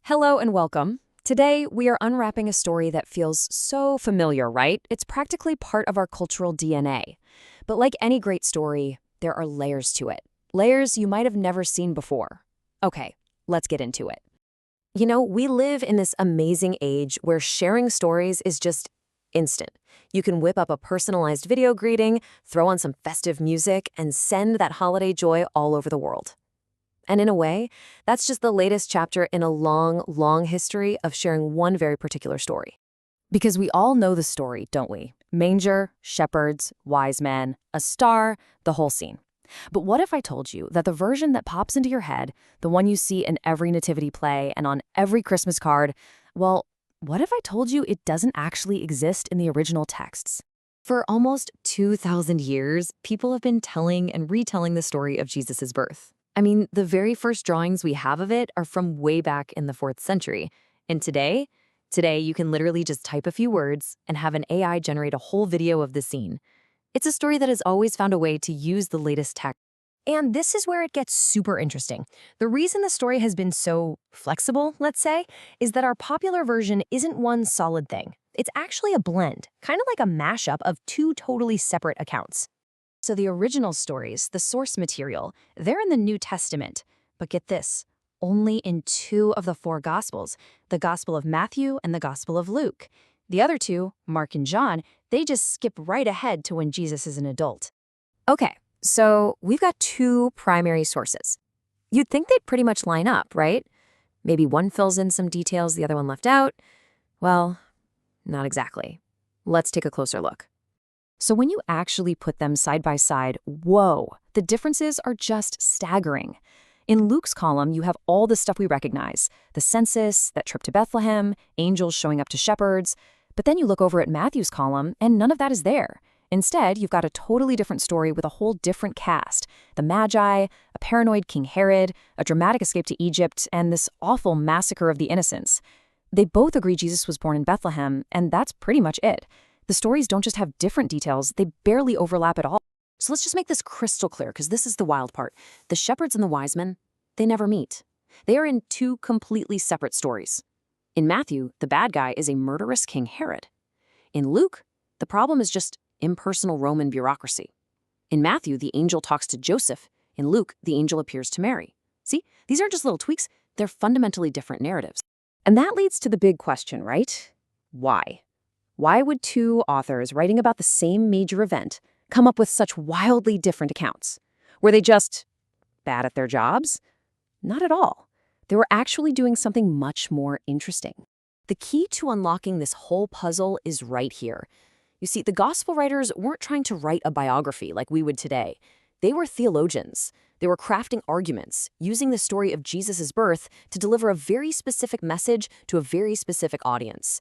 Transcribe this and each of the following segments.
Hello and welcome. Today, we are unwrapping a story that feels so familiar, right? It's practically part of our cultural DNA. But like any great story, there are layers to it. Layers you might have never seen before. Okay, let's get into it. We live in this amazing age where sharing stories is just instant. You can whip up a personalized video greeting, throw on some festive music, and send that holiday joy all over the world. And in a way, that's just the latest chapter in a long, long history of sharing one very particular story. Because we all know the story, don't we? Manger, shepherds, wise men, a star, the whole scene. But what if I told you that the version that pops into your head, the one you see in every nativity play and on every Christmas card, well, what if I told you it doesn't actually exist in the original texts? For almost 2,000 years, people have been telling and retelling the story of Jesus' birth. I mean, the very first drawings we have of it are from way back in the 4th century. And today you can literally just type a few words and have an AI generate a whole video of the scene. It's a story that has always found a way to use the latest tech. And this is where it gets super interesting. The reason the story has been so flexible, let's say, is that our popular version isn't one solid thing. It's actually a blend, kind of like a mashup of two totally separate accounts. So the original stories, the source material, they're in the New Testament. But get this, only in 2 of the 4 Gospels, the Gospel of Matthew and the Gospel of Luke. The other 2, Mark and John, they just skip right ahead to when Jesus is an adult. Okay, so we've got 2 primary sources. You'd think they'd pretty much line up, right? Maybe one fills in some details the other one left out. Well, not exactly. Let's take a closer look. So when you actually put them side by side, whoa, the differences are just staggering. In Luke's column, you have all the stuff we recognize, the census, that trip to Bethlehem, angels showing up to shepherds. But then you look over at Matthew's column, and none of that is there. Instead, you've got a totally different story with a whole different cast. The Magi, a paranoid King Herod, a dramatic escape to Egypt, and this awful massacre of the innocents. They both agree Jesus was born in Bethlehem, and that's pretty much it. The stories don't just have different details, they barely overlap at all. So let's just make this crystal clear, because this is the wild part. The shepherds and the wise men, they never meet. They are in 2 completely separate stories. In Matthew, the bad guy is a murderous King Herod. In Luke, the problem is just impersonal Roman bureaucracy. In Matthew, the angel talks to Joseph. In Luke, the angel appears to Mary. See, these aren't just little tweaks, they're fundamentally different narratives. And that leads to the big question, right? Why? Why would 2 authors writing about the same major event come up with such wildly different accounts? Were they just bad at their jobs? Not at all. They were actually doing something much more interesting. The key to unlocking this whole puzzle is right here. You see, the gospel writers weren't trying to write a biography like we would today. They were theologians. They were crafting arguments, using the story of Jesus' birth to deliver a very specific message to a very specific audience.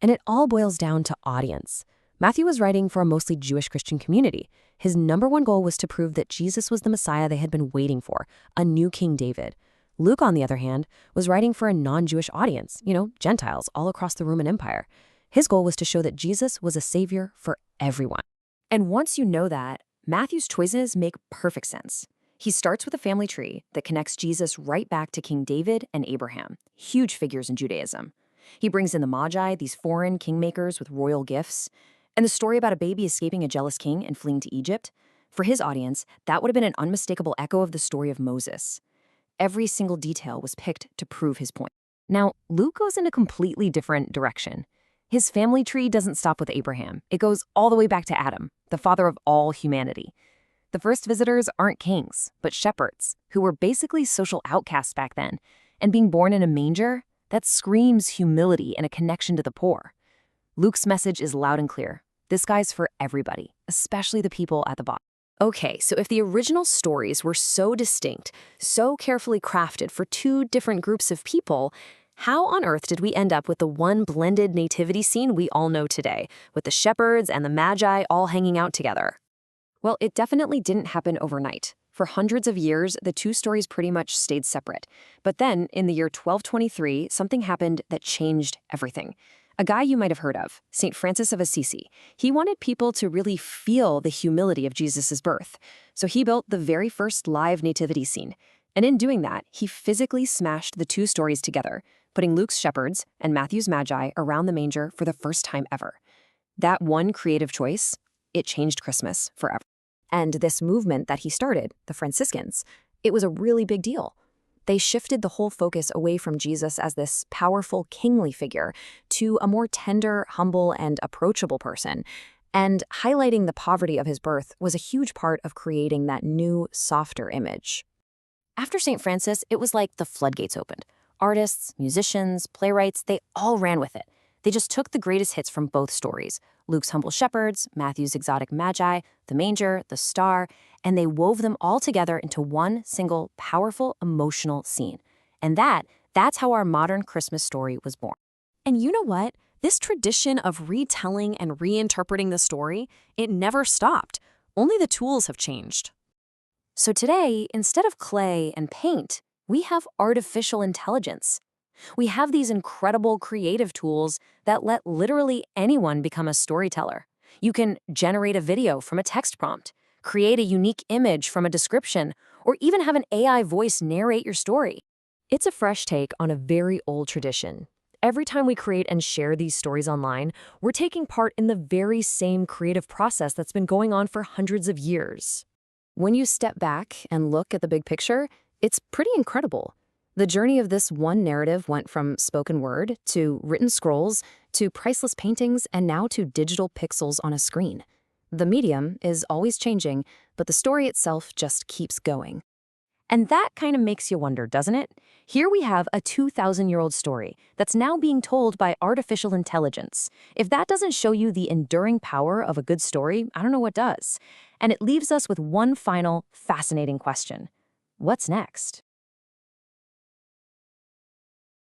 And it all boils down to audience. Matthew was writing for a mostly Jewish Christian community. His #1 goal was to prove that Jesus was the Messiah they had been waiting for, a new King David. Luke, on the other hand, was writing for a non-Jewish audience, Gentiles all across the Roman Empire. His goal was to show that Jesus was a savior for everyone. And once you know that, Matthew's choices make perfect sense. He starts with a family tree that connects Jesus right back to King David and Abraham, huge figures in Judaism. He brings in the Magi, these foreign kingmakers with royal gifts, and the story about a baby escaping a jealous king and fleeing to Egypt. For his audience, that would have been an unmistakable echo of the story of Moses. Every single detail was picked to prove his point. Now, Luke goes in a completely different direction. His family tree doesn't stop with Abraham. It goes all the way back to Adam, the father of all humanity. The first visitors aren't kings, but shepherds, who were basically social outcasts back then. And being born in a manger, that screams humility and a connection to the poor. Luke's message is loud and clear. This guy's for everybody, especially the people at the bottom. Okay, so if the original stories were so distinct, so carefully crafted for 2 different groups of people, how on earth did we end up with the one blended nativity scene we all know today, with the shepherds and the Magi all hanging out together? Well, it definitely didn't happen overnight. For hundreds of years, the 2 stories pretty much stayed separate. But then, in the year 1223, something happened that changed everything. A guy you might have heard of, St. Francis of Assisi, he wanted people to really feel the humility of Jesus' birth. So he built the very first live nativity scene. And in doing that, he physically smashed the 2 stories together, putting Luke's shepherds and Matthew's magi around the manger for the first time ever. That one creative choice, it changed Christmas forever. And this movement that he started, the Franciscans, it was a really big deal. They shifted the whole focus away from Jesus as this powerful, kingly figure to a more tender, humble, and approachable person. And highlighting the poverty of his birth was a huge part of creating that new, softer image. After St. Francis, it was like the floodgates opened. Artists, musicians, playwrights, they all ran with it. They just took the greatest hits from both stories, Luke's humble shepherds, Matthew's exotic magi, the manger, the star, and they wove them all together into one single, powerful, emotional scene. And that's how our modern Christmas story was born. And you know what? This tradition of retelling and reinterpreting the story, it never stopped. Only the tools have changed. So today, instead of clay and paint, we have artificial intelligence. We have these incredible creative tools that let literally anyone become a storyteller. You can generate a video from a text prompt, create a unique image from a description, or even have an AI voice narrate your story. It's a fresh take on a very old tradition. Every time we create and share these stories online, we're taking part in the very same creative process that's been going on for hundreds of years. When you step back and look at the big picture, it's pretty incredible. The journey of this one narrative went from spoken word to written scrolls to priceless paintings and now to digital pixels on a screen. The medium is always changing, but the story itself just keeps going. And that kind of makes you wonder, doesn't it? Here we have a 2,000-year-old story that's now being told by artificial intelligence. If that doesn't show you the enduring power of a good story, I don't know what does. And it leaves us with one final, fascinating question. What's next?